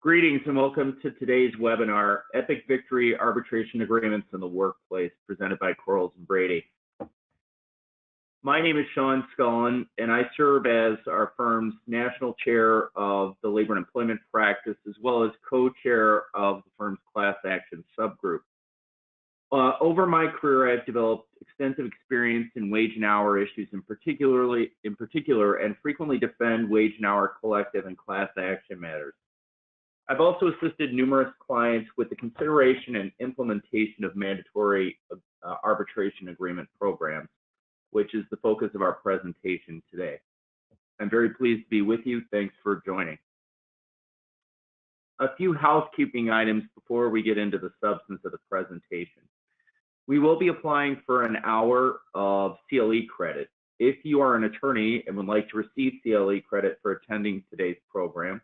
Greetings and welcome to today's webinar, Epic Victory Arbitration Agreements in the Workplace, presented by Quarles and Brady. My name is Sean Scullin, and I serve as our firm's National Chair of the Labor and Employment Practice, as well as co-chair of the firm's Class Action Subgroup. Over my career, I've developed extensive experience in wage and hour issues, in particular, and frequently defend wage and hour collective and class action matters. I've also assisted numerous clients with the consideration and implementation of mandatory arbitration agreement programs, which is the focus of our presentation today. I'm very pleased to be with you. Thanks for joining. A few housekeeping items before we get into the substance of the presentation. We will be applying for an hour of CLE credit. If you are an attorney and would like to receive CLE credit for attending today's program,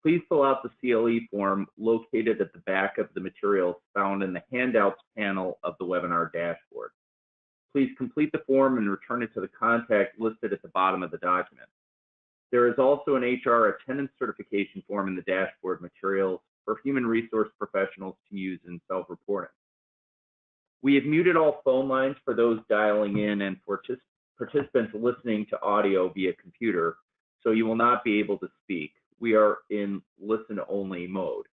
please fill out the CLE form located at the back of the materials found in the handouts panel of the webinar dashboard. Please complete the form and return it to the contact listed at the bottom of the document. There is also an HR attendance certification form in the dashboard materials for human resource professionals to use in self-reporting. We have muted all phone lines for those dialing in and for participants listening to audio via computer, so you will not be able to speak. We are in listen-only mode.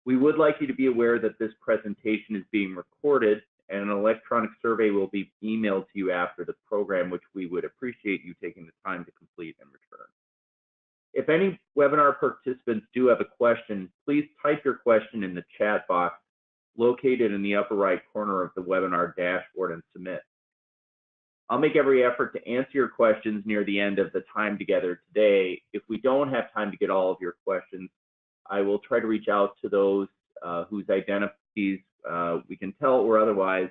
We would like you to be aware that this presentation is being recorded and an electronic survey will be emailed to you after the program, which we would appreciate you taking the time to complete and return. If any webinar participants do have a question, please type your question in the chat box located in the upper right corner of the webinar dashboard and submit. I'll make every effort to answer your questions near the end of the time together today. If we don't have time to get all of your questions, I will try to reach out to those whose identities we can tell or otherwise.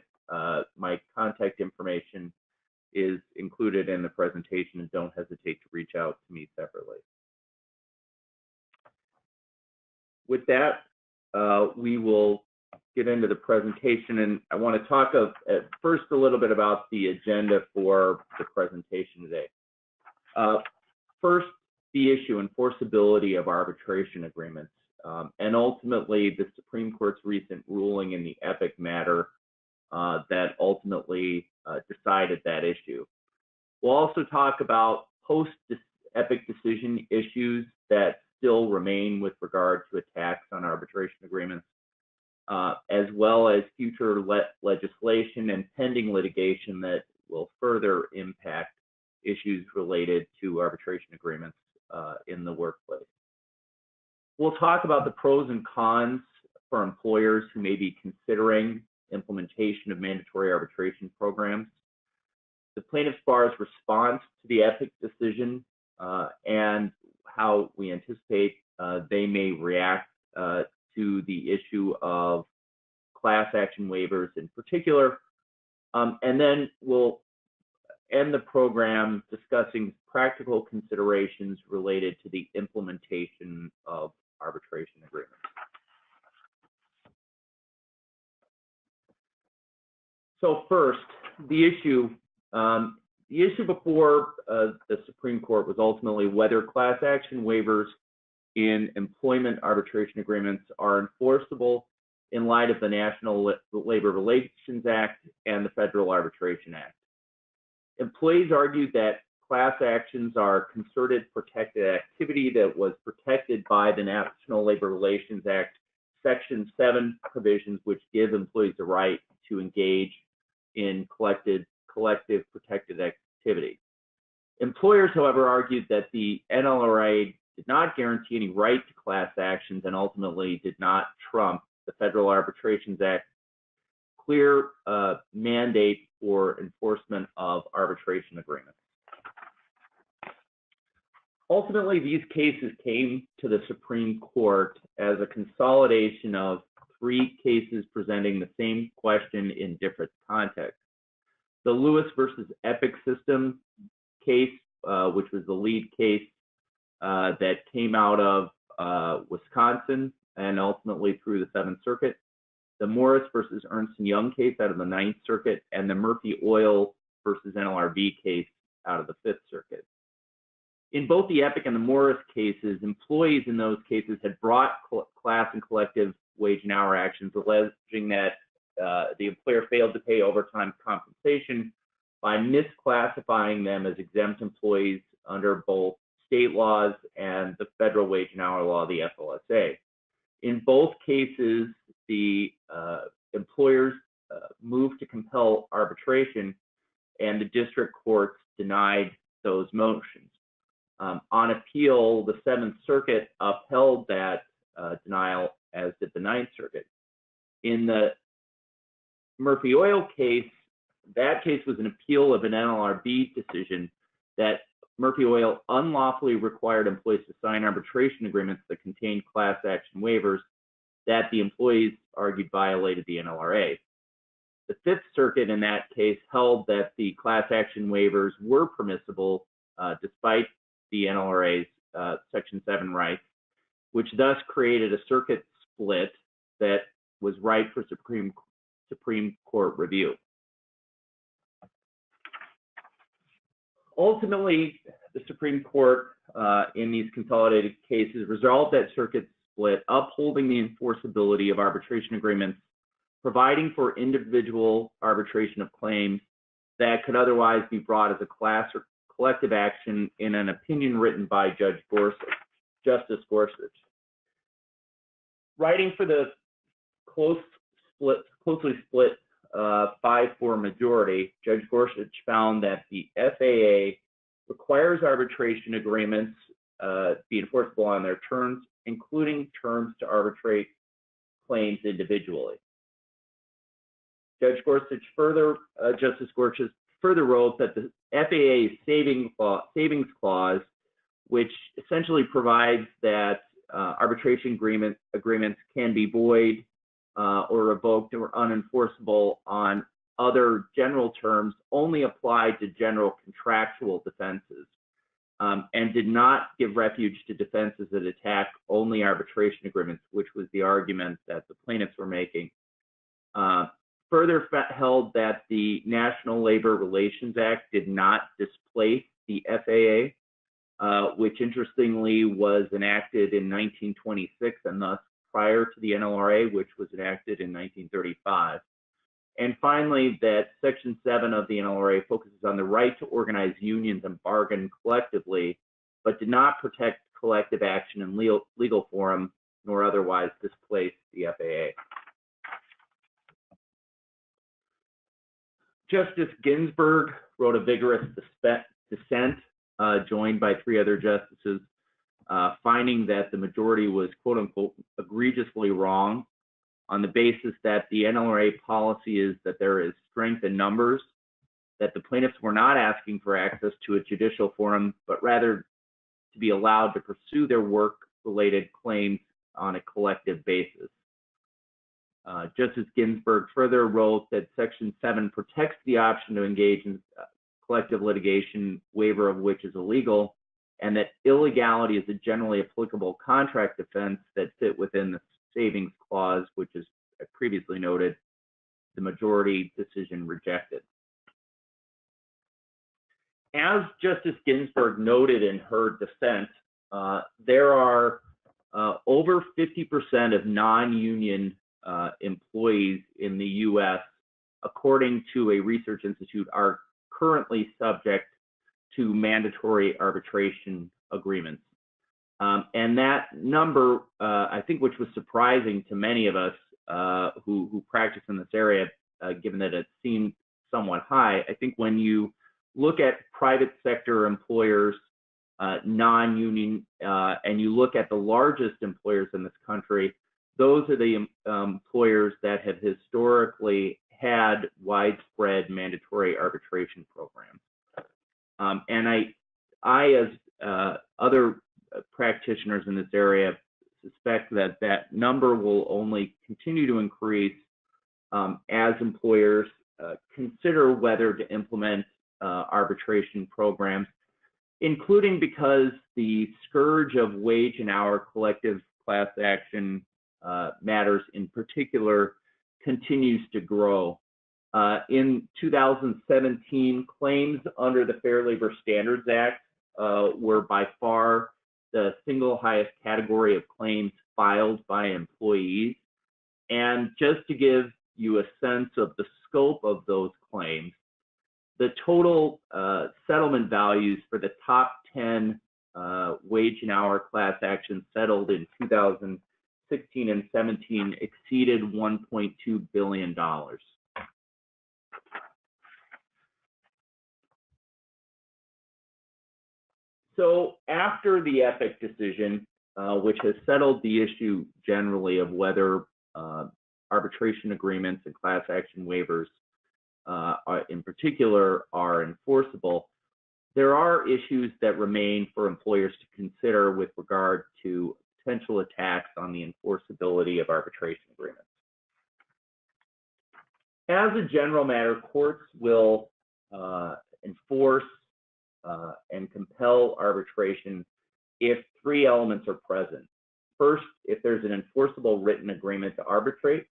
My contact information is included in the presentation, and don't hesitate to reach out to me separately. With that, we will get into the presentation, and I want to talk first a little bit about the agenda for the presentation today. First, the issue, enforceability of arbitration agreements, and ultimately the Supreme Court's recent ruling in the Epic matter that ultimately decided that issue. We'll also talk about post-Epic decision issues that still remain with regard to attacks on arbitration agreements, as well as future legislation and pending litigation that will further impact issues related to arbitration agreements in the workplace. We'll talk about the pros and cons for employers who may be considering implementation of mandatory arbitration programs, the plaintiff's bar's response to the Epic decision, and how we anticipate they may react to the issue of class action waivers in particular. And then we'll end the program discussing practical considerations related to the implementation of arbitration agreements. So first, the issue before the Supreme Court was ultimately whether class action waivers in employment arbitration agreements are enforceable in light of the National Labor Relations Act and the Federal Arbitration Act. Employees argued that class actions are concerted protected activity that was protected by the National Labor Relations Act Section 7 provisions, which give employees the right to engage in collective protected activity. Employers, however, argued that the NLRA did not guarantee any right to class actions and ultimately did not trump the Federal Arbitration Act's clear mandate for enforcement of arbitration agreements. Ultimately, these cases came to the Supreme Court as a consolidation of three cases presenting the same question in different contexts. The Lewis versus Epic System case, which was the lead case that came out of Wisconsin and ultimately through the Seventh Circuit, the Morris versus Ernst & Young case out of the Ninth Circuit, and the Murphy Oil versus NLRB case out of the Fifth Circuit. In both the Epic and the Morris cases, employees in those cases had brought class and collective wage and hour actions alleging that the employer failed to pay overtime compensation by misclassifying them as exempt employees under both state laws and the federal wage and hour law, the FLSA. In both cases, the employers moved to compel arbitration, and the district courts denied those motions. On appeal, the Seventh Circuit upheld that denial, as did the Ninth Circuit. In the Murphy Oil case, that case was an appeal of an NLRB decision that Murphy Oil unlawfully required employees to sign arbitration agreements that contained class action waivers that the employees argued violated the NLRA. The Fifth Circuit in that case held that the class action waivers were permissible despite the NLRA's Section 7 rights, which thus created a circuit split that was ripe for Supreme Court review. Ultimately, the Supreme Court in these consolidated cases resolved that circuit split, upholding the enforceability of arbitration agreements, providing for individual arbitration of claims that could otherwise be brought as a class or collective action in an opinion written by Justice Gorsuch. Writing for the closely split 5-4 majority, Judge Gorsuch found that the FAA requires arbitration agreements be enforceable on their terms, including terms to arbitrate claims individually. Justice Gorsuch further wrote that the FAA's savings clause, which essentially provides that arbitration agreements can be void or revoked or unenforceable on other general terms, only applied to general contractual defenses, and did not give refuge to defenses that attack only arbitration agreements, which was the argument that the plaintiffs were making. Further held that the National Labor Relations Act did not displace the FAA, which interestingly was enacted in 1926 and thus prior to the NLRA, which was enacted in 1935. And finally, that Section 7 of the NLRA focuses on the right to organize unions and bargain collectively, but did not protect collective action in legal forum, nor otherwise displace the FAA. Justice Ginsburg wrote a vigorous dissent, joined by 3 other justices, finding that the majority was, quote unquote, egregiously wrong on the basis that the NLRA policy is that there is strength in numbers, that the plaintiffs were not asking for access to a judicial forum, but rather to be allowed to pursue their work-related claims on a collective basis. Justice Ginsburg further wrote that Section 7 protects the option to engage in collective litigation, waiver of which is illegal, and that illegality is a generally applicable contract offense that fit within the savings clause, which is previously noted, the majority decision rejected. As Justice Ginsburg noted in her dissent, there are over 50% of non-union employees in the U.S., according to a research institute, are currently subject to mandatory arbitration agreements. And that number, I think, which was surprising to many of us who practice in this area, given that it seemed somewhat high, I think when you look at private sector employers, non-union, and you look at the largest employers in this country, those are the employers that have historically had widespread mandatory arbitration programs. And I as other practitioners in this area, suspect that that number will only continue to increase as employers consider whether to implement arbitration programs, including because the scourge of wage and hour collective class action matters in particular continues to grow. In 2017, claims under the Fair Labor Standards Act were by far the single highest category of claims filed by employees. And just to give you a sense of the scope of those claims, the total settlement values for the top 10 wage and hour class actions settled in 2016 and 17 exceeded $1.2 billion. So after the Epic decision, which has settled the issue generally of whether arbitration agreements and class action waivers in particular are enforceable, there are issues that remain for employers to consider with regard to potential attacks on the enforceability of arbitration agreements. As a general matter, courts will enforce and compel arbitration if three elements are present. First, if there's an enforceable written agreement to arbitrate,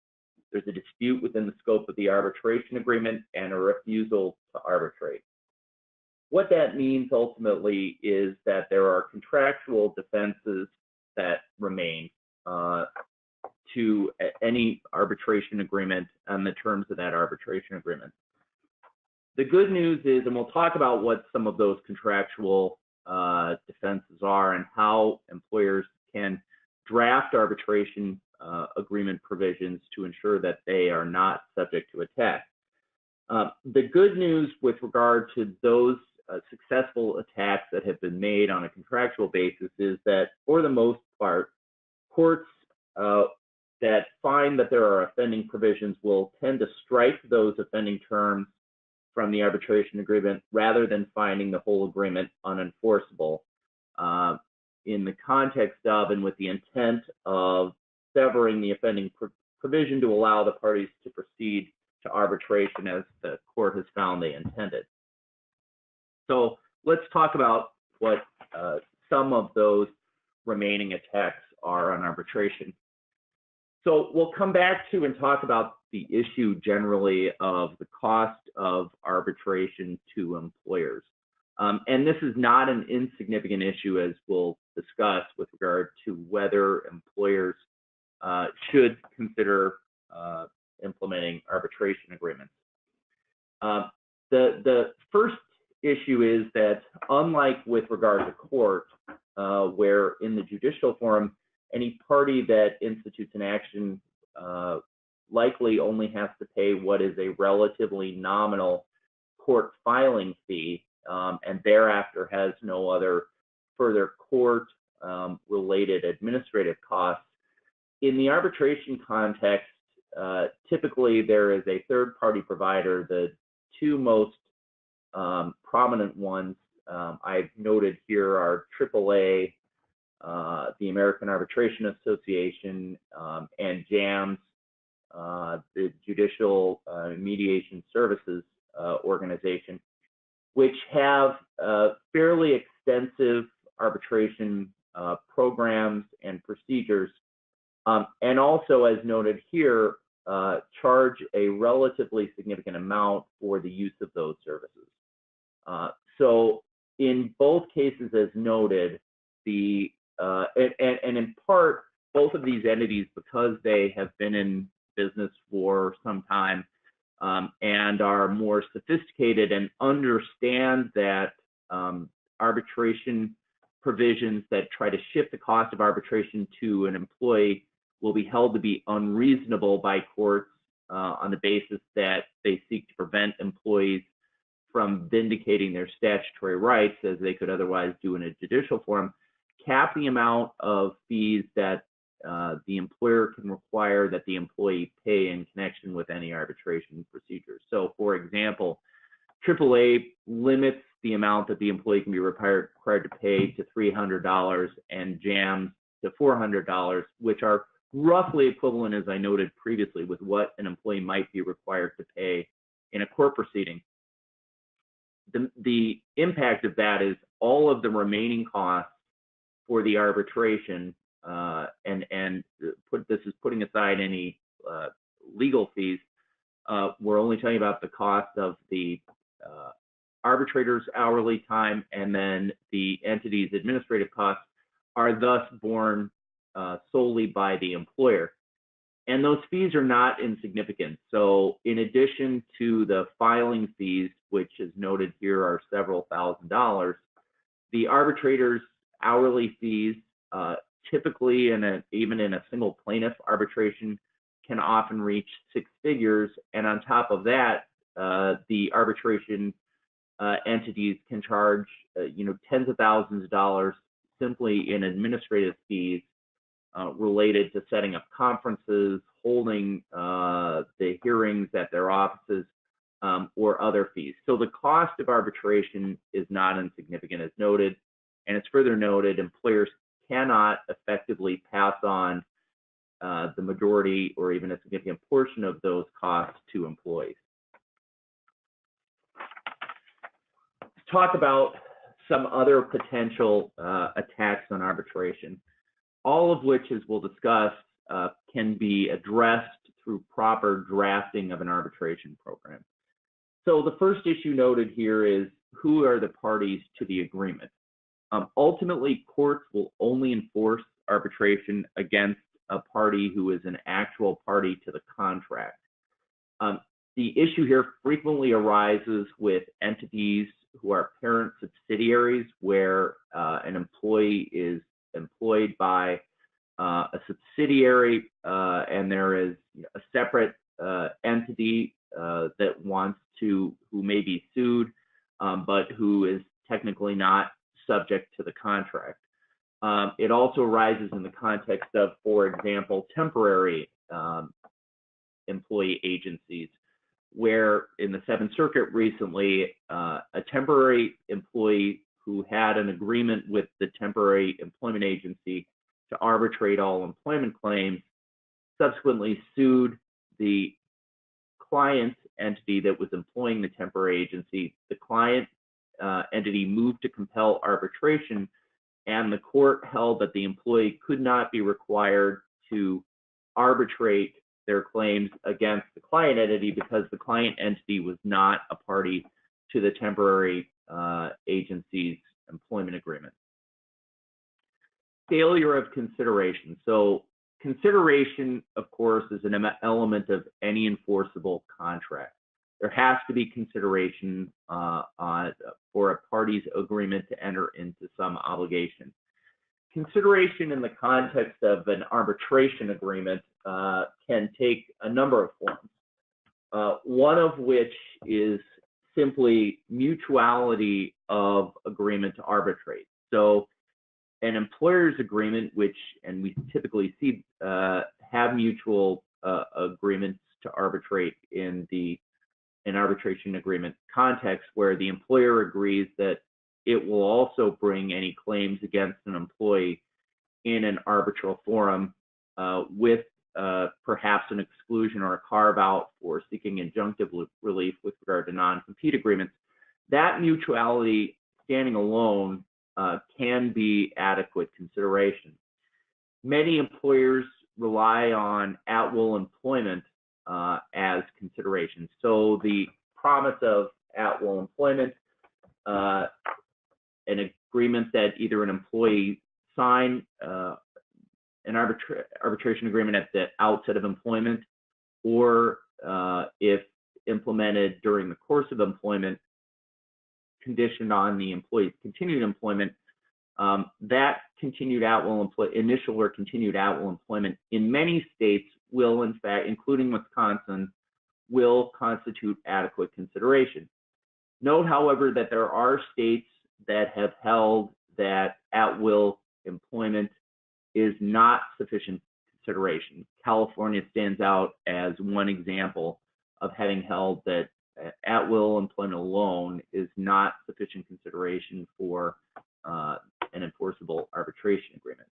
there's a dispute within the scope of the arbitration agreement, and a refusal to arbitrate. What that means ultimately is that there are contractual defenses that remain to any arbitration agreement and the terms of that arbitration agreement. The good news is, and we'll talk about what some of those contractual defenses are and how employers can draft arbitration agreement provisions to ensure that they are not subject to attack. The good news with regard to those successful attacks that have been made on a contractual basis is that, for the most part, courts that find that there are offending provisions will tend to strike those offending terms from the arbitration agreement rather than finding the whole agreement unenforceable in the context of and with the intent of severing the offending provision to allow the parties to proceed to arbitration as the court has found they intended. So let's talk about what some of those remaining attacks are on arbitration. So we'll come back to and talk about the issue generally of the cost of arbitration to employers. And this is not an insignificant issue, as we'll discuss, with regard to whether employers should consider implementing arbitration agreements. The first issue is that, unlike with regard to court, where in the judicial forum, any party that institutes an action likely only has to pay what is a relatively nominal court filing fee, and thereafter has no other further court related administrative costs. In the arbitration context, typically there is a third party provider. The two most prominent ones I've noted here are AAA, the American Arbitration Association, and JAMS, the Judicial Mediation Services Organization, which have fairly extensive arbitration programs and procedures, and also, as noted here, charge a relatively significant amount for the use of those services. So in both cases, as noted, and in part, both of these entities, because they have been in business for some time and are more sophisticated and understand that arbitration provisions that try to shift the cost of arbitration to an employee will be held to be unreasonable by courts on the basis that they seek to prevent employees from vindicating their statutory rights as they could otherwise do in a judicial forum, cap the amount of fees that the employer can require that the employee pay in connection with any arbitration procedures. So, for example, AAA limits the amount that the employee can be required to pay to $300 and JAMS to $400, which are roughly equivalent, as I noted previously, with what an employee might be required to pay in a court proceeding. The impact of that is all of the remaining costs for the arbitration, this is putting aside any legal fees. We're only talking about the cost of the arbitrator's hourly time and then the entity's administrative costs are thus borne solely by the employer. And those fees are not insignificant. So in addition to the filing fees, which is noted here are several $1,000s, the arbitrator's hourly fees, typically even in a single plaintiff arbitration, can often reach 6 figures. And on top of that, the arbitration entities can charge tens of thousands of dollars simply in administrative fees related to setting up conferences, holding the hearings at their offices, or other fees. So the cost of arbitration is not insignificant, as noted, and it's further noted employers cannot effectively pass on the majority or even a significant portion of those costs to employees. Let's talk about some other potential attacks on arbitration, all of which, as we'll discuss, can be addressed through proper drafting of an arbitration program. So the first issue noted here is who are the parties to the agreement. Ultimately, courts will only enforce arbitration against a party who is an actual party to the contract. The issue here frequently arises with entities who are parent subsidiaries where an employee is employed by a subsidiary and there is a separate entity who may be sued, but who is technically not subject to the contract. It also arises in the context of, for example, temporary employee agencies, where in the Seventh Circuit recently, a temporary employee who had an agreement with the temporary employment agency to arbitrate all employment claims subsequently sued the client entity that was employing the temporary agency. The client entity moved to compel arbitration, and the court held that the employee could not be required to arbitrate their claims against the client entity because the client entity was not a party to the temporary agency's employment agreement. Failure of consideration. So consideration, of course, is an element of any enforceable contract. There has to be consideration for a party's agreement to enter into some obligation. Consideration in the context of an arbitration agreement can take a number of forms, one of which is simply mutuality of agreement to arbitrate. So an employer's agreement, and we typically see have mutual agreements to arbitrate in an arbitration agreement context, where the employer agrees that it will also bring any claims against an employee in an arbitral forum with perhaps an exclusion or a carve-out for seeking injunctive relief with regard to non-compete agreements. That mutuality, standing alone, can be adequate consideration. Many employers rely on at-will employment as consideration. So the promise of at-will employment, an agreement that either an employee sign an arbitration agreement at the outset of employment, or if implemented during the course of employment, conditioned on the employee's continued employment, that continued at-will initial or continued at-will employment in many states will, in fact, including Wisconsin, will constitute adequate consideration. Note, however, that there are states that have held that at-will employment is not sufficient consideration. California stands out as one example of having held that at-will employment alone is not sufficient consideration for an enforceable arbitration agreement.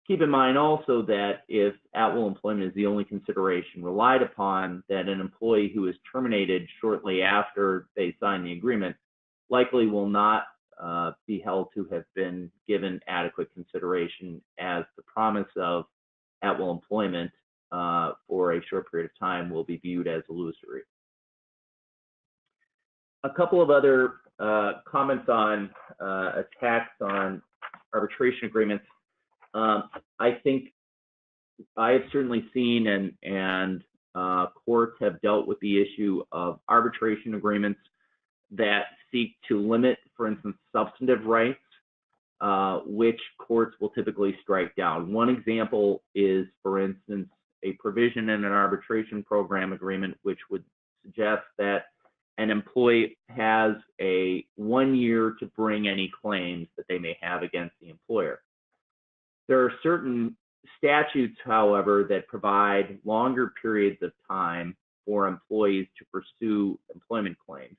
Keep in mind also that if at-will employment is the only consideration relied upon, that an employee who is terminated shortly after they sign the agreement likely will not be held to have been given adequate consideration, as the promise of at-will employment for a short period of time will be viewed as illusory. A couple of other comments on attacks on arbitration agreements. I think I have certainly seen and courts have dealt with the issue of arbitration agreements that seek to limit, for instance, substantive rights, which courts will typically strike down. One example is, for instance, a provision in an arbitration program agreement which would suggest that an employee has a 1 year to bring any claims that they may have against the employer. There are certain statutes, however, that provide longer periods of time for employees to pursue employment claims.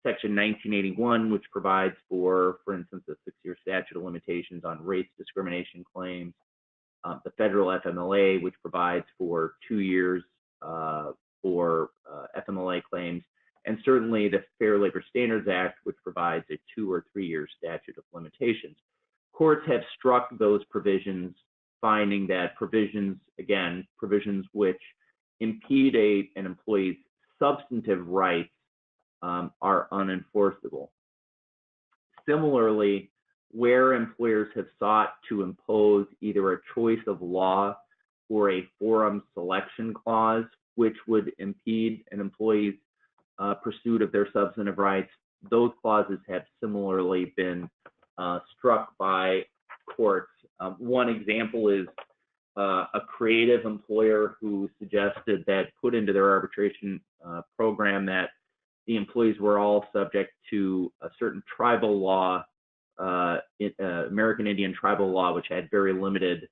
Section 1981, which provides for instance, a 6-year statute of limitations on race discrimination claims. The federal FMLA, which provides for 2 years for FMLA claims. And certainly the Fair Labor Standards Act, which provides a 2 or 3 year statute of limitations. Courts have struck those provisions, finding that provisions which impede an employee's substantive rights are unenforceable. Similarly, where employers have sought to impose either a choice of law or a forum selection clause, which would impede an employee's pursuit of their substantive rights, those clauses have similarly been struck by courts. One example is a creative employer who suggested that put into their arbitration program that the employees were all subject to a certain tribal law, American Indian tribal law, which had very limited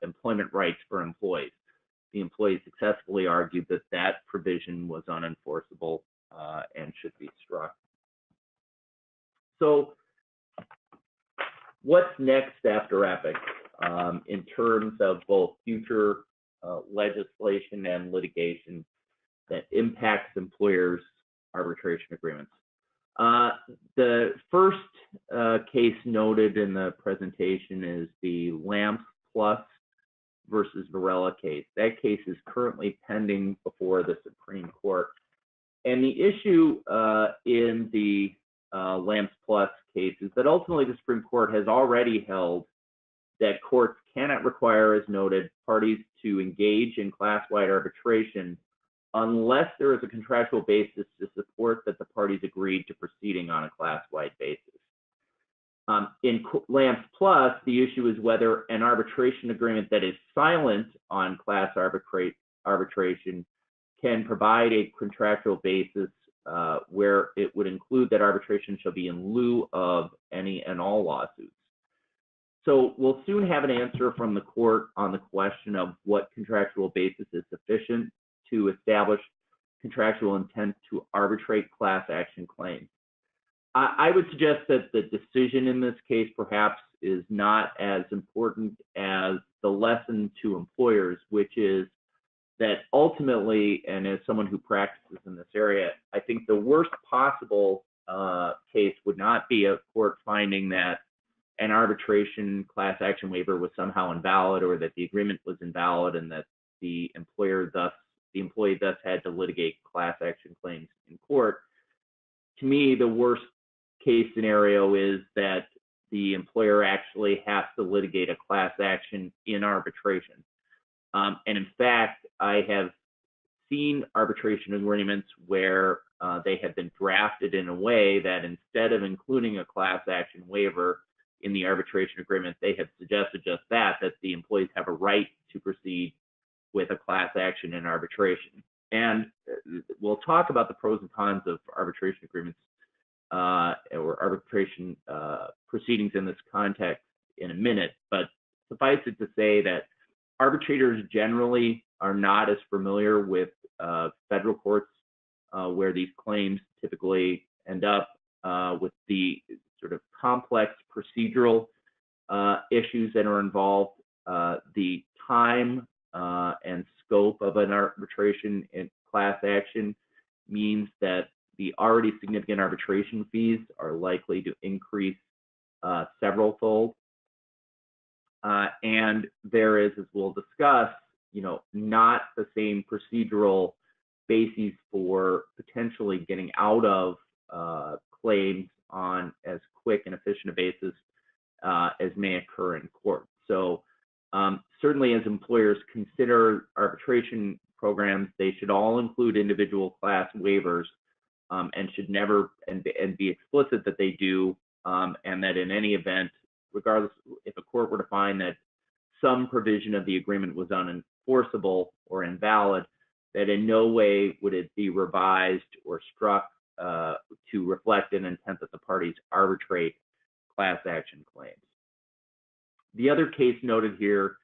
employment rights for employees. The employees successfully argued that that provision was unenforceable and should be struck. So what's next after EPIC in terms of both future legislation and litigation that impacts employers' arbitration agreements? The first case noted in the presentation is the Lamps Plus versus Varela case. That case is currently pending before the Supreme Court. And the issue in the Lamps Plus case is that ultimately the Supreme Court has already held that courts cannot require, as noted, parties to engage in class-wide arbitration unless there is a contractual basis to support that the parties agreed to proceeding on a class-wide basis. In Lamps Plus, the issue is whether an arbitration agreement that is silent on class arbitration can provide a contractual basis where it would include that arbitration shall be in lieu of any and all lawsuits. So we'll soon have an answer from the court on the question of what contractual basis is sufficient to establish contractual intent to arbitrate class action claims. I would suggest that the decision in this case perhaps is not as important as the lesson to employers, which is that ultimately, and as someone who practices in this area, I think the worst possible case would not be a court finding that an arbitration class action waiver was somehow invalid or that the agreement was invalid and that the employee thus had to litigate class action claims in court. To me, the worst case scenario is that the employer actually has to litigate a class action in arbitration. And in fact, I have seen arbitration agreements where they have been drafted in a way that instead of including a class action waiver in the arbitration agreement, they have suggested just that the employees have a right to proceed with a class action in arbitration. And we'll talk about the pros and cons of arbitration agreements or arbitration proceedings in this context in a minute, but suffice it to say that arbitrators generally are not as familiar with federal courts where these claims typically end up with the sort of complex procedural issues that are involved. The time and scope of an arbitration in class action means that the already significant arbitration fees are likely to increase several-fold. And there is, as we'll discuss, not the same procedural bases for potentially getting out of claims on as quick and efficient a basis as may occur in court. So certainly as employers consider arbitration programs, they should all include individual class waivers and should never, and be explicit that they do, and that in any event, regardless if a court were to find that some provision of the agreement was unenforceable or invalid, that in no way would it be revised or struck to reflect an intent that the parties arbitrate class action claims. The other case noted here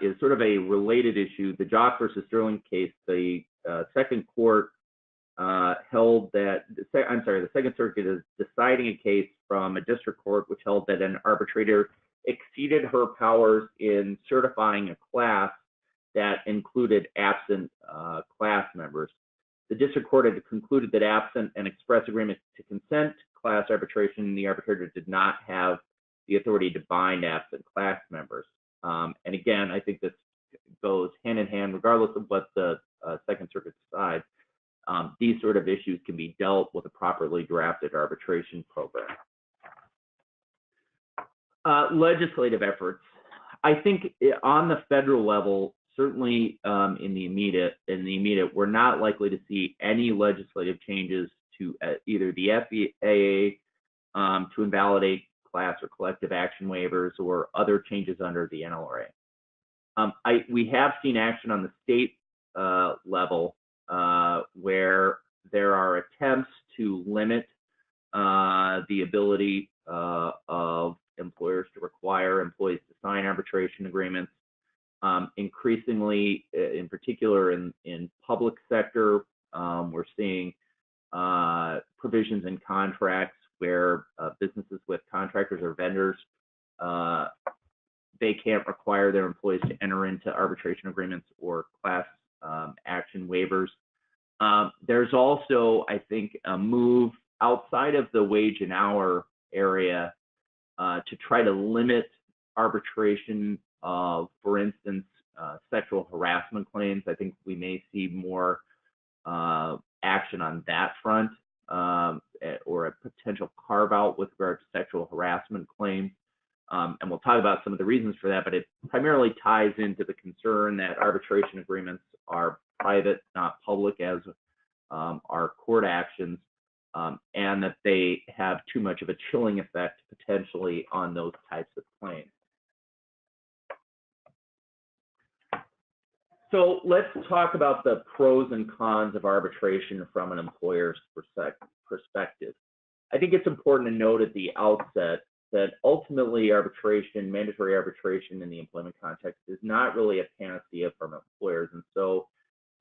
is sort of a related issue. The Jock versus Sterling case, the Second Court held that, the Second Circuit is deciding a case from a district court which held that an arbitrator exceeded her powers in certifying a class that included absent class members. The district court had concluded that absent an express agreement to consent class arbitration, the arbitrator did not have the authority to bind absent class members. And again, I think this goes hand in hand, regardless of what the Second Circuit decides. These sort of issues can be dealt with a properly drafted arbitration program. Legislative efforts. I think on the federal level, certainly in the immediate, we're not likely to see any legislative changes to either the FAA to invalidate class or collective action waivers or other changes under the NLRA. We have seen action on the state level where there are attempts to limit the ability of employers to require employees to sign arbitration agreements. Increasingly, in particular in public sector, we're seeing provisions in contracts where businesses with contractors or vendors, they can't require their employees to enter into arbitration agreements or class action waivers. There's also, I think, a move outside of the wage and hour area to try to limit arbitration of, for instance, sexual harassment claims. I think we may see more action on that front, or a potential carve out with regard to sexual harassment claims. And we'll talk about some of the reasons for that, but it primarily ties into the concern that arbitration agreements are private, not public, as are court actions, and that they have too much of a chilling effect potentially on those types of claims. So let's talk about the pros and cons of arbitration from an employer's perspective. I think it's important to note at the outset that ultimately arbitration, mandatory arbitration in the employment context, is not really a panacea from employers. And so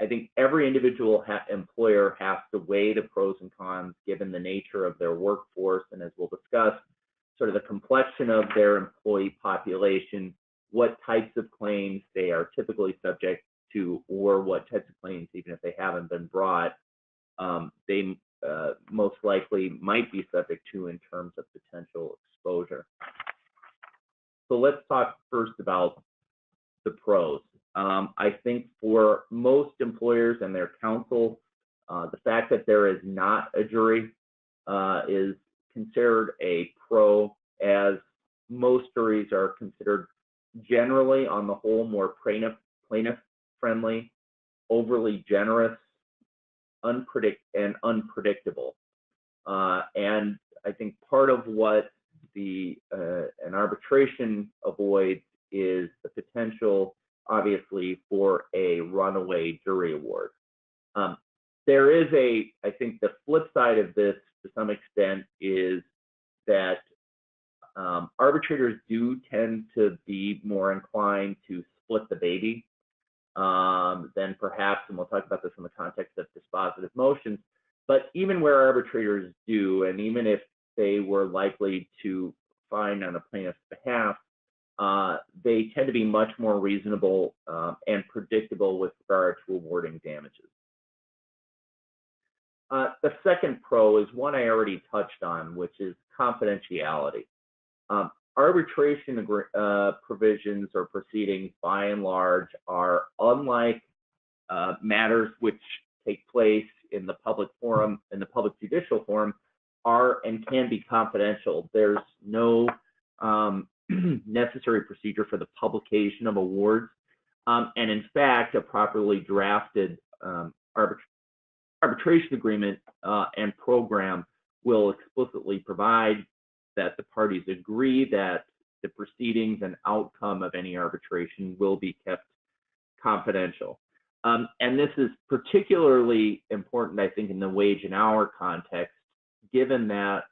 I think every individual employer has to weigh the pros and cons given the nature of their workforce, and as we'll discuss, sort of the complexion of their employee population, what types of claims they are typically subject to, or what types of claims, even if they haven't been brought, they most likely might be subject to in terms of potential exposure. So let's talk first about the pros. I think for most employers and their counsel, the fact that there is not a jury is considered a pro, as most juries are considered generally, on the whole, more plaintiff-friendly, overly generous, unpredictable. And I think part of what an arbitration avoids is the potential, obviously, for a runaway jury award. There is I think the flip side of this to some extent is that arbitrators do tend to be more inclined to split the baby than perhaps, and we'll talk about this in the context of dispositive motions, but even where arbitrators do, and even if they were likely to find on a plaintiff's behalf, they tend to be much more reasonable and predictable with regard to awarding damages. The second pro is one I already touched on, which is confidentiality. Arbitration provisions or proceedings, by and large, are unlike matters which take place in the public forum, in the public judicial forum, are and can be confidential. There's no necessary procedure for the publication of awards. And in fact, a properly drafted arbitration agreement and program will explicitly provide that the parties agree that the proceedings and outcome of any arbitration will be kept confidential. And this is particularly important, I think, in the wage and hour context, given that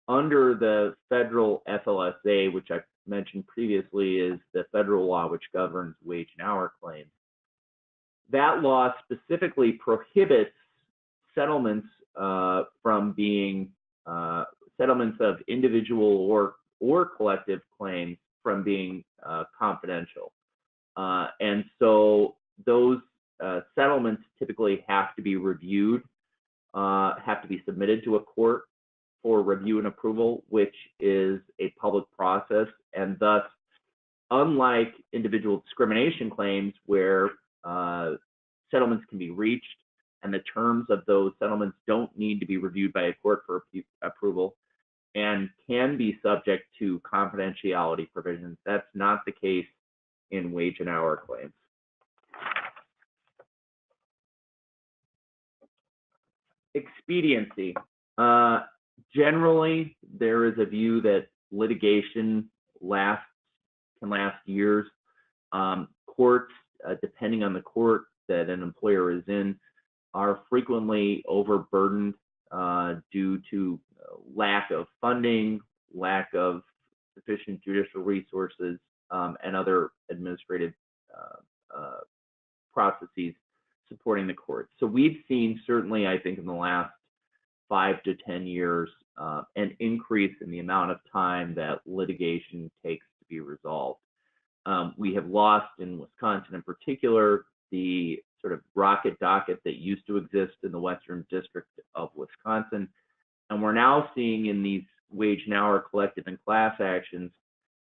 under the federal FLSA, which I mentioned previously is the federal law which governs wage and hour claims, that law specifically prohibits settlements from being settlements of individual or collective claims from being confidential. And so those settlements typically have to be reviewed, have to be submitted to a court for review and approval, which is a public process. And thus, unlike individual discrimination claims where settlements can be reached and the terms of those settlements don't need to be reviewed by a court for approval and can be subject to confidentiality provisions, that's not the case in wage and hour claims. Expediency. Generally, there is a view that litigation can last years. Courts, depending on the court that an employer is in, are frequently overburdened due to lack of funding, lack of sufficient judicial resources, and other administrative processes supporting the court. So we've seen, certainly, I think, in the last 5 to 10 years, an increase in the amount of time that litigation takes to be resolved. We have lost, in Wisconsin in particular, the sort of rocket docket that used to exist in the Western District of Wisconsin. And we're now seeing in these wage and hour collective and class actions,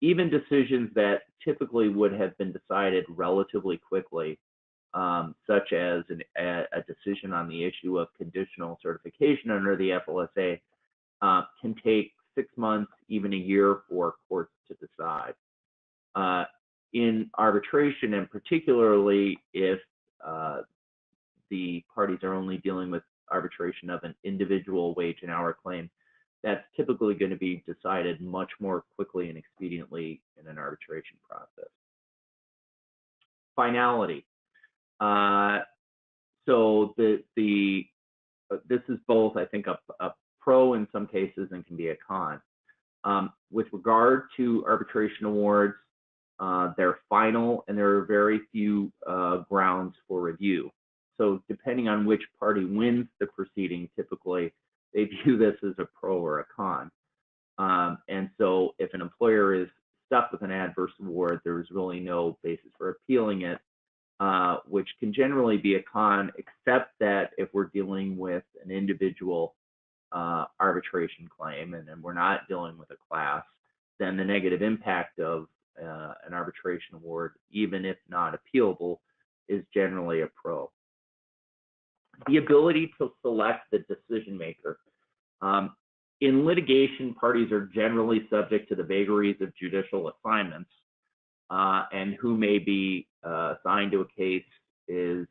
even decisions that typically would have been decided relatively quickly, such as a decision on the issue of conditional certification under the FLSA, can take 6 months, even a year for courts to decide. In arbitration, and particularly if the parties are only dealing with arbitration of an individual wage and hour claim, that's typically going to be decided much more quickly and expediently in an arbitration process. Finality. So this is both, I think, a pro in some cases and can be a con. With regard to arbitration awards, they're final and there are very few grounds for review. So depending on which party wins the proceeding, typically they view this as a pro or a con. And so if an employer is stuck with an adverse award, there's really no basis for appealing it, which can generally be a con, except that if we're dealing with an individual arbitration claim and we're not dealing with a class, then the negative impact of an arbitration award, even if not appealable, is generally a pro. The ability to select the decision maker. In litigation, parties are generally subject to the vagaries of judicial assignments, and who may be assigned to a case is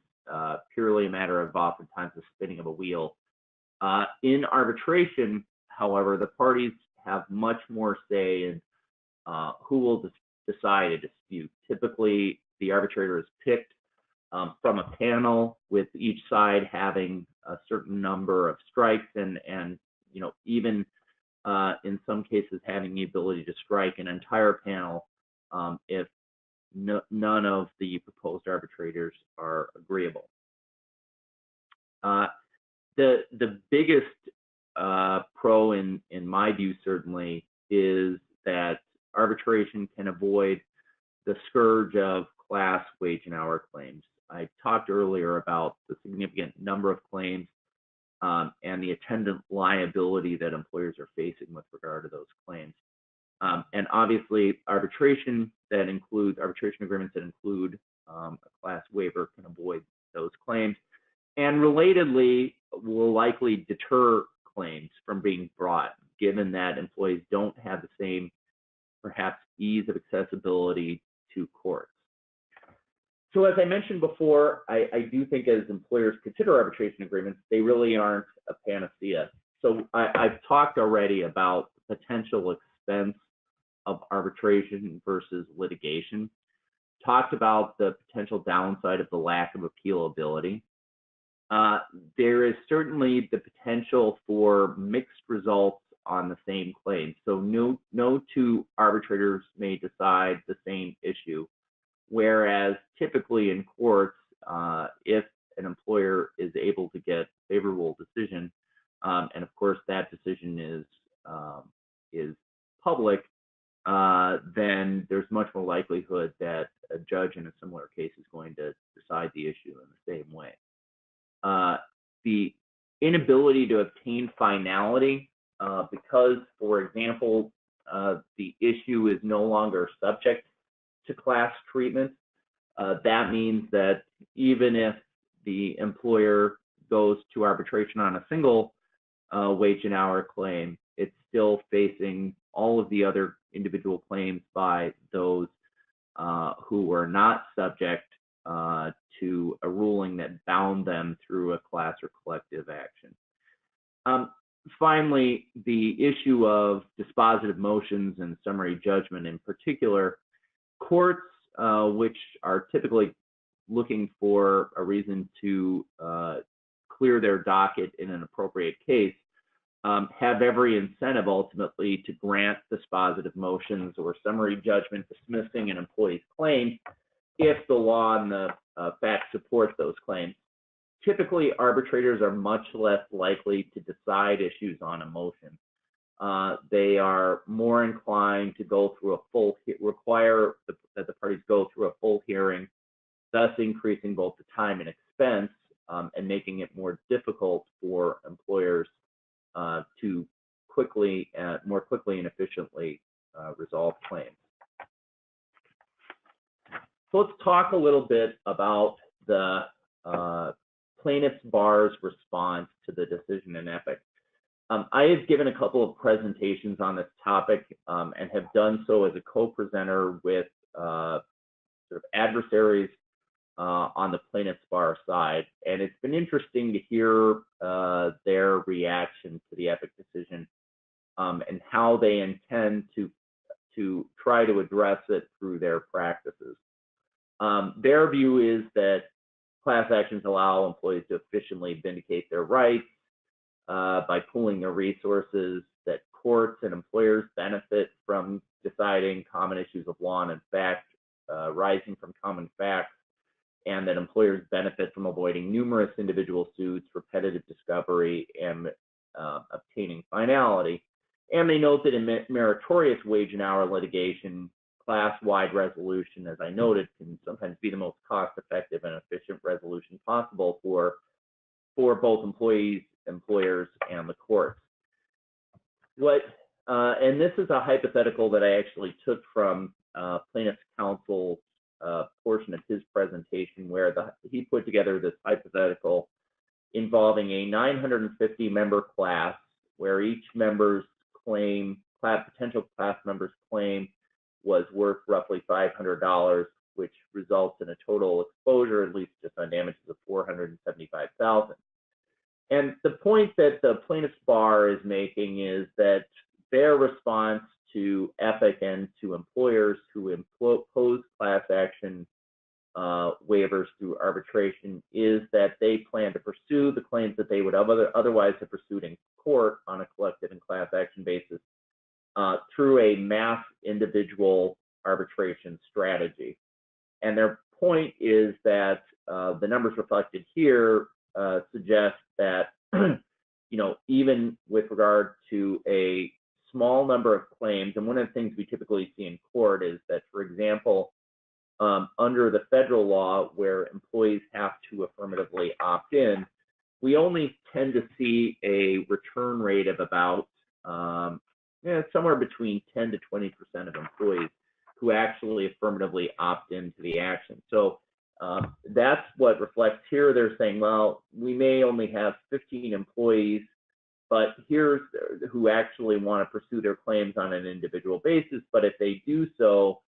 purely a matter of oftentimes the spinning of a wheel. In arbitration, however, the parties have much more say in who will decide a dispute. Typically, the arbitrator is picked from a panel, with each side having a certain number of strikes, and even in some cases having the ability to strike an entire panel if none of the proposed arbitrators are agreeable. The biggest pro in my view certainly is that arbitration can avoid the scourge of class wage and hour claims. I talked earlier about the significant number of claims and the attendant liability that employers are facing with regard to those claims. And obviously, arbitration agreements that include a class waiver can avoid those claims. and relatedly will likely deter claims from being brought, given that employees don't have the same, perhaps, ease of accessibility to courts. So as I mentioned before, I do think as employers consider arbitration agreements, they really aren't a panacea. So I've talked already about the potential expense of arbitration versus litigation, talked about the potential downside of the lack of appealability. There is certainly the potential for mixed results on the same claim. So no two arbitrators may decide the same issue, whereas typically in courts, if an employer is able to get a favorable decision, and of course that decision is public, then there's much more likelihood that a judge in a similar case is going to decide the issue in the same way. The inability to obtain finality, because, for example, the issue is no longer subject to class treatment. That means that even if the employer goes to arbitration on a single wage and hour claim, it's still facing all of the other individual claims by those who were not subject to a ruling that bound them through a class or collective action. Finally, the issue of dispositive motions and summary judgment in particular, courts, which are typically looking for a reason to clear their docket in an appropriate case, have every incentive ultimately to grant dispositive motions or summary judgment dismissing an employee's claim if the law and the facts support those claims. Typically, arbitrators are much less likely to decide issues on a motion. They are more inclined to go through require that the parties go through a full hearing, thus increasing both the time and expense and making it more difficult for employers to more quickly and efficiently resolve claims. So let's talk a little bit about the plaintiff's bar's response to the decision in Epic. I have given a couple of presentations on this topic and have done so as a co-presenter with sort of adversaries on the plaintiff's bar side, and it's been interesting to hear their reaction to the Epic decision and how they intend to try to address it through their practices. Their view is that class actions allow employees to efficiently vindicate their rights by pooling their resources, that courts and employers benefit from deciding common issues of law and in fact rising from common facts, and that employers benefit from avoiding numerous individual suits, repetitive discovery, and obtaining finality. And they note that in meritorious wage and hour litigation, class-wide resolution, as I noted, can sometimes be the most cost-effective and efficient resolution possible for both employees, employers, and the courts. And this is a hypothetical that I actually took from plaintiff's counsel's portion of his presentation, where he put together this hypothetical involving a 950-member class, where each member's potential class member's claim was worth roughly $500, which results in a total exposure, at least just on damages, of $475,000. And the point that the plaintiff's bar is making is that their response to Epic and to employers who impose class action waivers through arbitration is that they plan to pursue the claims that they would otherwise have pursued in court on a collective and class action basis through a mass individual arbitration strategy. And their point is that the numbers reflected here suggest that, even with regard to a small number of claims, and one of the things we typically see in court is that, for example, under the federal law where employees have to affirmatively opt in, we only tend to see a return rate of about somewhere between 10 to 20% of employees who actually affirmatively opt into the action. So That's what reflects here. They're saying, well, we may only have 15 employees, but here's who actually want to pursue their claims on an individual basis. But if they do so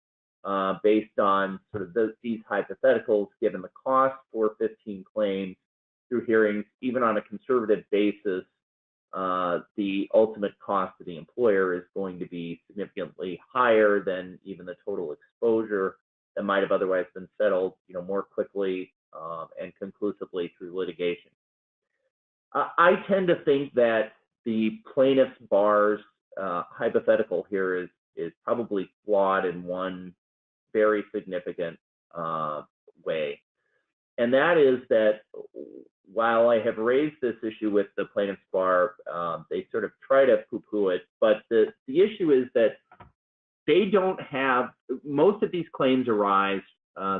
based on sort of these hypotheticals, given the cost for 15 claims through hearings, even on a conservative basis, the ultimate cost to the employer is going to be significantly higher than even the total exposure that might have otherwise been settled, more quickly and conclusively through litigation. I tend to think that the plaintiff's bar's hypothetical here is probably flawed in one very significant way. And that is that while I have raised this issue with the plaintiff's bar, they sort of try to poo-poo it, but the issue is that they don't have, most of these claims arise,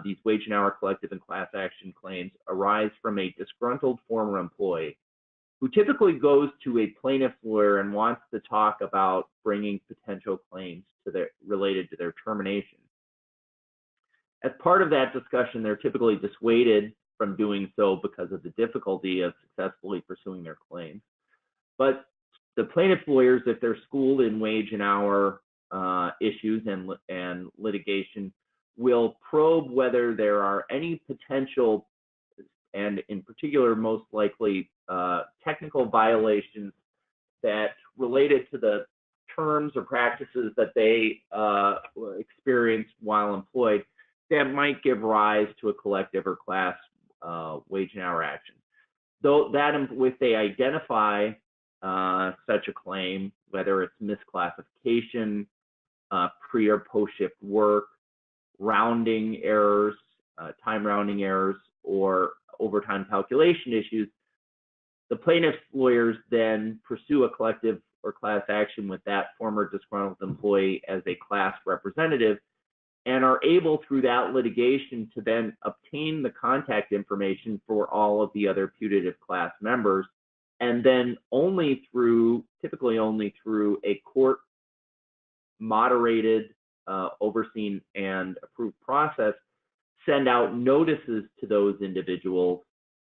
these wage and hour collective and class action claims arise from a disgruntled former employee who typically goes to a plaintiff's lawyer and wants to talk about bringing potential claims related to their termination. As part of that discussion, they're typically dissuaded from doing so because of the difficulty of successfully pursuing their claims. But the plaintiff's lawyers, if they're schooled in wage and hour issues and litigation, will probe whether there are any potential, and in particular, most likely, technical violations that related to the terms or practices that they experienced while employed that might give rise to a collective or class wage and hour action. Though that, if they identify such a claim, whether it's misclassification, pre or post shift work, rounding errors, time rounding errors, or overtime calculation issues, the plaintiff's lawyers then pursue a collective or class action with that former disgruntled employee as a class representative, and are able through that litigation to then obtain the contact information for all of the other putative class members, and then typically only through a court moderated, overseen and approved process, send out notices to those individuals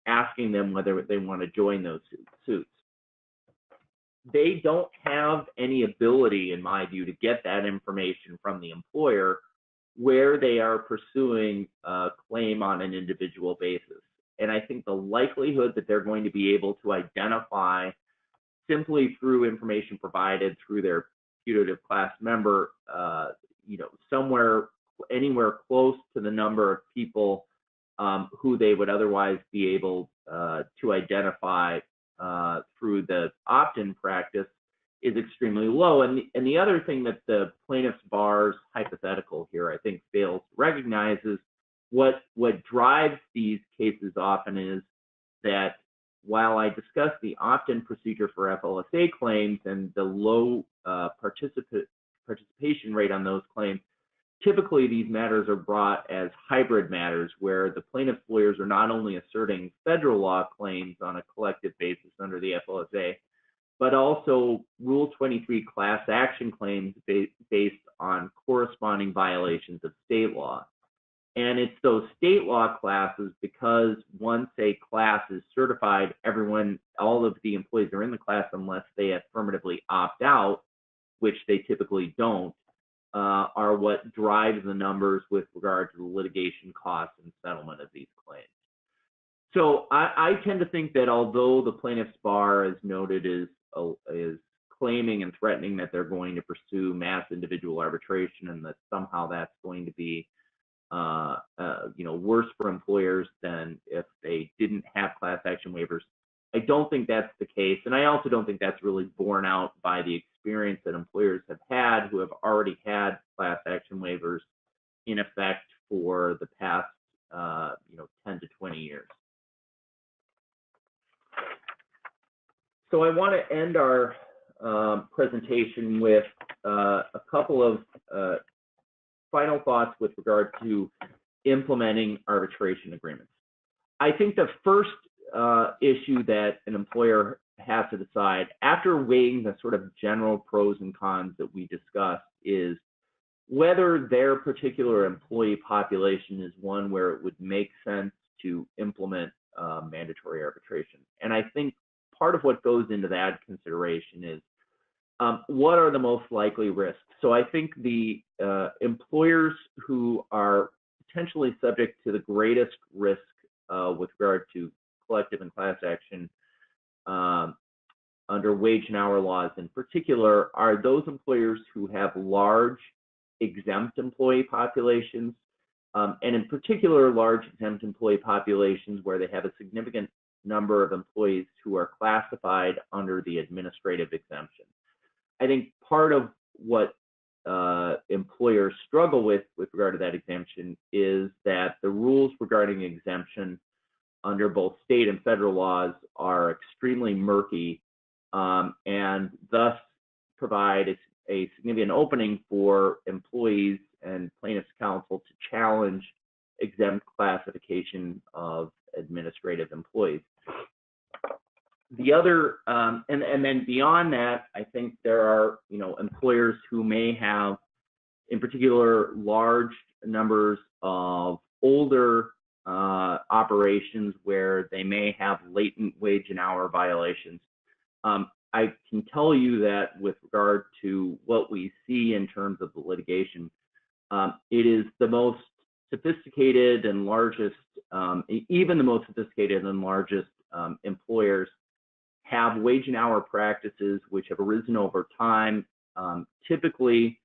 asking them whether they want to join those suits. They don't have any ability, in my view, to get that information from the employer where they are pursuing a claim on an individual basis. And I think the likelihood that they're going to be able to identify simply through information provided through their putative class member, anywhere close to the number of people who they would otherwise be able to identify through the opt-in practice is extremely low. And the other thing that the plaintiff's bar's hypothetical here, I think, fails to recognize is what drives these cases often is that while I discuss the opt-in procedure for FLSA claims and the low participation rate on those claims, typically these matters are brought as hybrid matters where the plaintiff's lawyers are not only asserting federal law claims on a collective basis under the FLSA, but also Rule 23 class action claims based on corresponding violations of state law. And it's those state law classes, because once a class is certified, all of the employees are in the class unless they affirmatively opt out, which they typically don't, are what drives the numbers with regard to the litigation costs and settlement of these claims. So I tend to think that although the plaintiff's bar, as noted, is claiming and threatening that they're going to pursue mass individual arbitration and that somehow that's going to be worse for employers than if they didn't have class action waivers, I don't think that's the case. And I also don't think that's really borne out by the experience that employers have had who have already had class action waivers in effect for the past 10 to 20 years. So I want to end our presentation with a couple of final thoughts with regard to implementing arbitration agreements. I think the first issue that an employer has to decide after weighing the sort of general pros and cons that we discussed is whether their particular employee population is one where it would make sense to implement mandatory arbitration. And I think part of what goes into that consideration is what are the most likely risks. So I think the employers who are potentially subject to the greatest risk with regard to collective and class action under wage and hour laws in particular are those employers who have large exempt employee populations, and in particular large exempt employee populations where they have a significant number of employees who are classified under the administrative exemption. I think part of what employers struggle with regard to that exemption is that the rules regarding exemption under both state and federal laws are extremely murky, and thus provide a significant opening for employees and plaintiffs' counsel to challenge exempt classification of administrative employees. The other, and then beyond that, I think there are, employers who may have, in particular, large numbers of older operations where they may have latent wage and hour violations. I can tell you that with regard to what we see in terms of the litigation, it is the most sophisticated and largest, even the most sophisticated and largest employers have wage and hour practices which have arisen over time, typically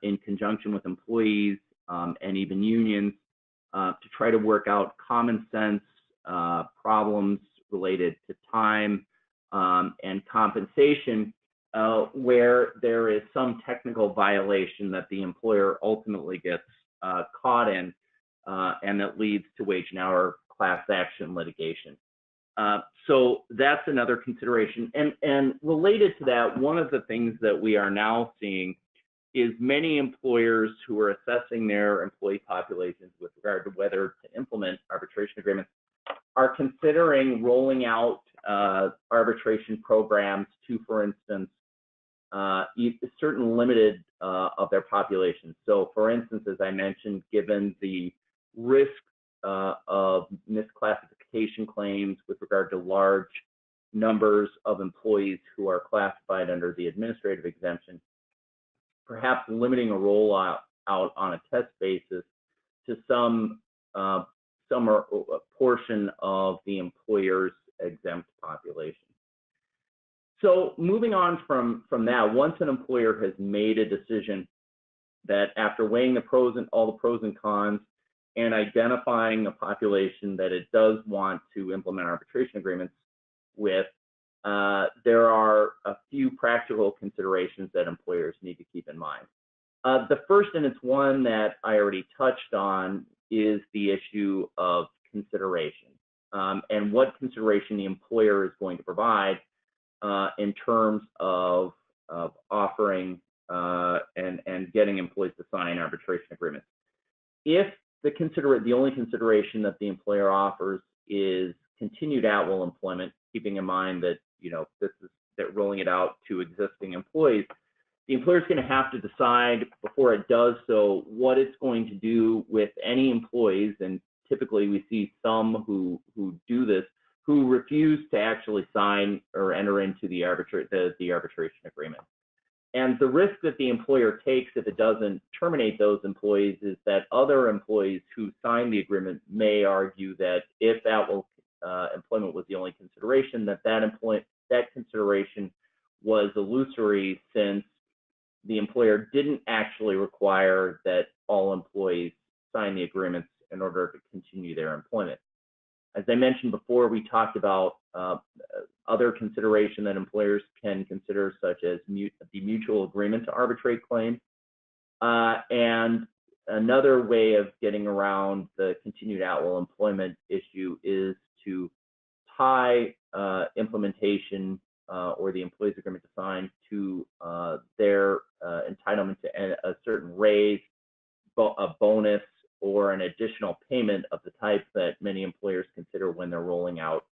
in conjunction with employees and even unions, to try to work out common sense problems related to time and compensation, where there is some technical violation that the employer ultimately gets caught in, and that leads to wage and hour class action litigation. So that's another consideration. And related to that, one of the things that we are now seeing is many employers who are assessing their employee populations with regard to whether to implement arbitration agreements are considering rolling out arbitration programs to, for instance, certain limited of their populations. So for instance, as I mentioned, given the risk of misclassification claims with regard to large numbers of employees who are classified under the administrative exemption, perhaps limiting a rollout out on a test basis to some or a portion of the employer's exempt population. So moving on from that, once an employer has made a decision that after weighing all the pros and cons and identifying a population that it does want to implement arbitration agreements with, there are a few practical considerations that employers need to keep in mind. The first, and it's one that I already touched on, is the issue of consideration, and what consideration the employer is going to provide in terms of offering and getting employees to sign arbitration agreements. If the only consideration that the employer offers is continued at-will employment, keeping in mind that that rolling it out to existing employees, the employer is going to have to decide before it does so what it's going to do with any employees, and typically we see some who do this, who refuse to actually sign or enter into the arbitration agreement. And the risk that the employer takes if it doesn't terminate those employees is that other employees who sign the agreement may argue that if at-will employment was the only consideration, that consideration was illusory, since the employer didn't actually require that all employees sign the agreements in order to continue their employment. As I mentioned before, we talked about other consideration that employers can consider, such as the mutual agreement to arbitrate claims. And another way of getting around the continued at-will employment issue is to tie implementation or the employee's agreement to sign to their entitlement to a certain raise, a bonus, or an additional payment of the type that many employers consider when they're rolling out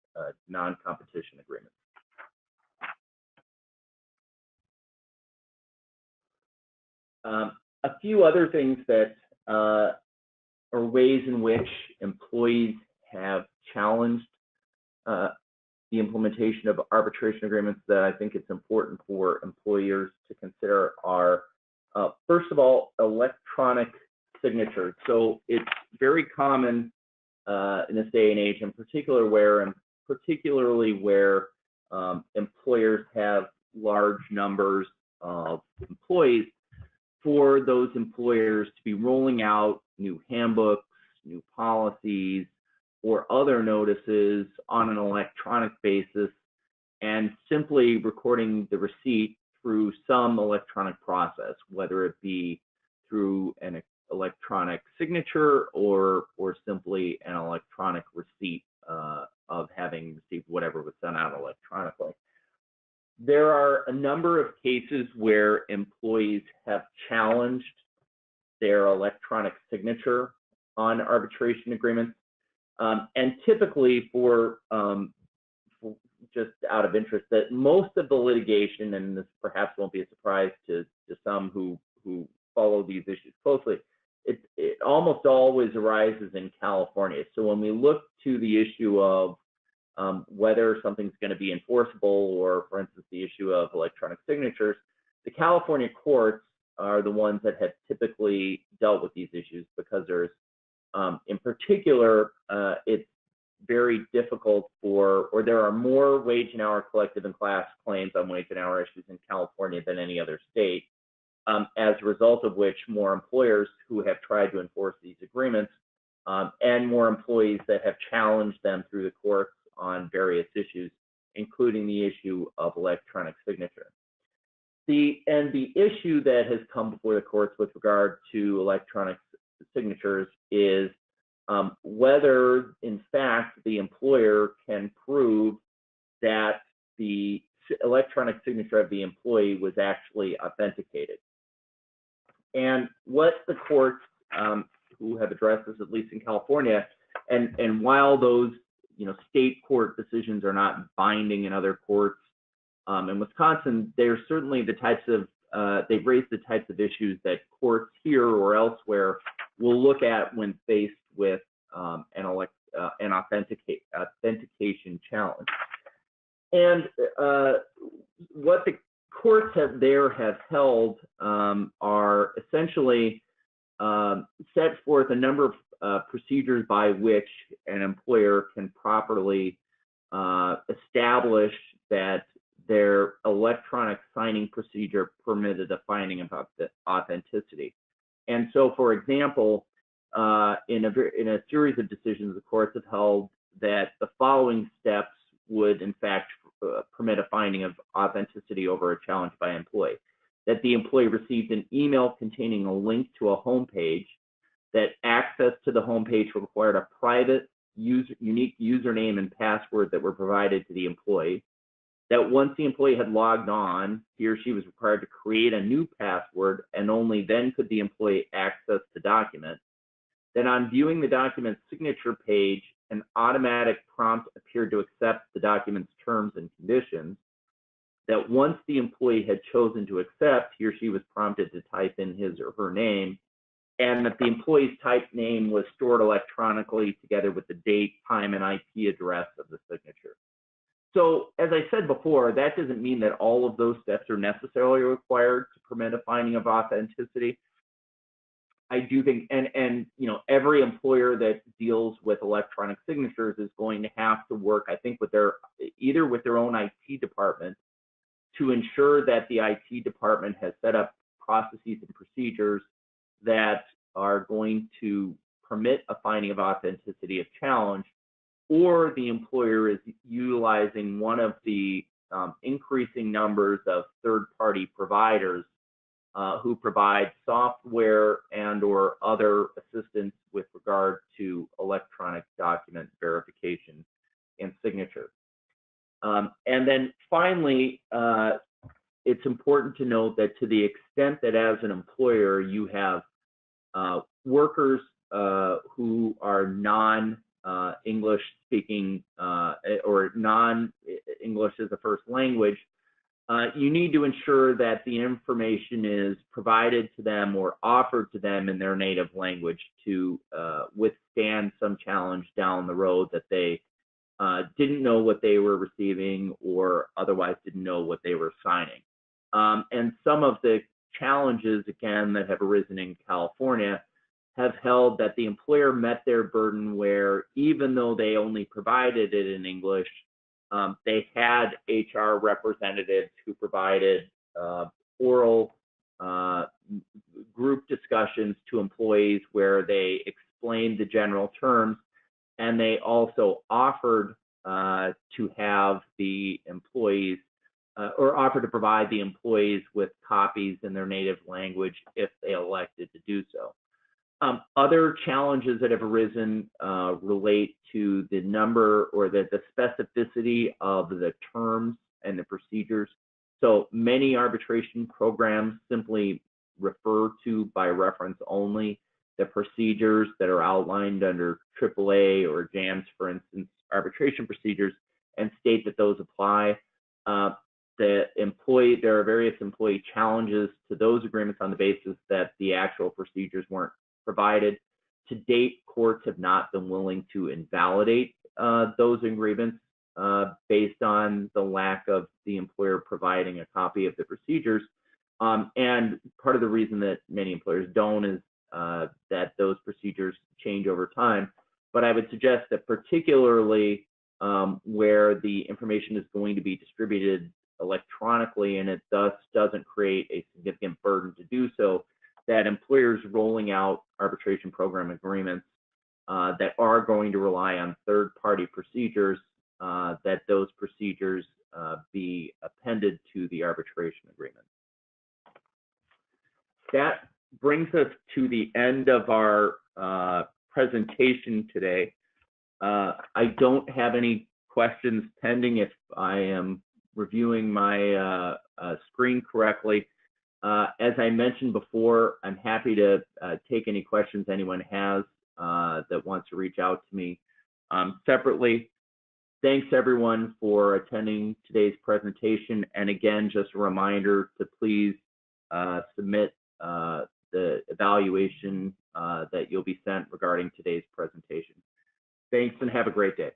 non-competition agreements. A few other things that are ways in which employees have challenged the implementation of arbitration agreements that I think it's important for employers to consider are, first of all, electronic signatures. So it's very common in this day and age, in particularly where employers have large numbers of employees, for those employers to be rolling out new handbooks, new policies, or other notices on an electronic basis and simply recording the receipt through some electronic process, whether it be through an electronic signature or simply an electronic receipt of having received whatever was sent out electronically. There are a number of cases where employees have challenged their electronic signature on arbitration agreements. And typically for just out of interest, that most of the litigation, and this perhaps won't be a surprise to some who follow these issues closely, it almost always arises in California. So when we look to the issue of whether something's going to be enforceable, or for instance, the issue of electronic signatures, the California courts are the ones that have typically dealt with these issues, because there's, in particular, it's very difficult or there are more wage and hour collective and class claims on wage and hour issues in California than any other state, as a result of which more employers who have tried to enforce these agreements and more employees that have challenged them through the courts on various issues, including the issue of electronic signature. The issue that has come before the courts with regard to electronic signatures is whether, in fact, the employer can prove that the electronic signature of the employee was actually authenticated. And what the courts who have addressed this, at least in California, and while those state court decisions are not binding in other courts in Wisconsin, they're certainly the types of they've raised the types of issues that courts here or elsewhere will look at when faced with an authentication challenge. And what the courts have held are essentially set forth a number of procedures by which an employer can properly establish that their electronic signing procedure permitted a finding of authenticity. And so, for example, in a series of decisions, the courts have held that the following steps would, in fact, permit a finding of authenticity over a challenge by an employee: that the employee received an email containing a link to a homepage, that access to the homepage required a private, unique username and password that were provided to the employee, that once the employee had logged on, he or she was required to create a new password, and only then could the employee access the document. Then on viewing the document's signature page, an automatic prompt appeared to accept the document's terms and conditions, that once the employee had chosen to accept, he or she was prompted to type in his or her name, and that the employee's typed name was stored electronically together with the date, time, and IP address of the signature. So, as I said before, that doesn't mean that all of those steps are necessarily required to permit a finding of authenticity. I do think, and every employer that deals with electronic signatures is going to have to work, I think, with either with their own IT department to ensure that the IT department has set up processes and procedures that are going to permit a finding of authenticity of challenge, or the employer is utilizing one of the increasing numbers of third-party providers who provide software and or other assistance with regard to electronic document verification and signature. And then finally, it's important to note that to the extent that as an employer you have workers who are non-English speaking or non-English as a first language, you need to ensure that the information is provided to them or offered to them in their native language to withstand some challenge down the road that they didn't know what they were receiving or otherwise didn't know what they were signing. And some of the challenges, again, that have arisen in California have held that the employer met their burden where even though they only provided it in English, they had HR representatives who provided oral group discussions to employees where they explained the general terms, and they also offered to have the employees or offered to provide the employees with copies in their native language if they elected to do so. Other challenges that have arisen relate to the number or the specificity of the terms and the procedures. So many arbitration programs simply refer to by reference only the procedures that are outlined under AAA or JAMS, for instance, arbitration procedures, and state that those apply. There are various employee challenges to those agreements on the basis that the actual procedures weren't provided. To date, courts have not been willing to invalidate those agreements based on the lack of the employer providing a copy of the procedures. And part of the reason that many employers don't is that those procedures change over time. But I would suggest that particularly where the information is going to be distributed electronically and it thus doesn't create a significant burden to do so, that employers rolling out arbitration program agreements that are going to rely on third-party procedures, that those procedures be appended to the arbitration agreement. That brings us to the end of our presentation today. I don't have any questions pending if I am reviewing my screen correctly. As I mentioned before, I'm happy to take any questions anyone has that wants to reach out to me separately. Thanks everyone for attending today's presentation. And again, just a reminder to please submit the evaluation that you'll be sent regarding today's presentation. Thanks and have a great day.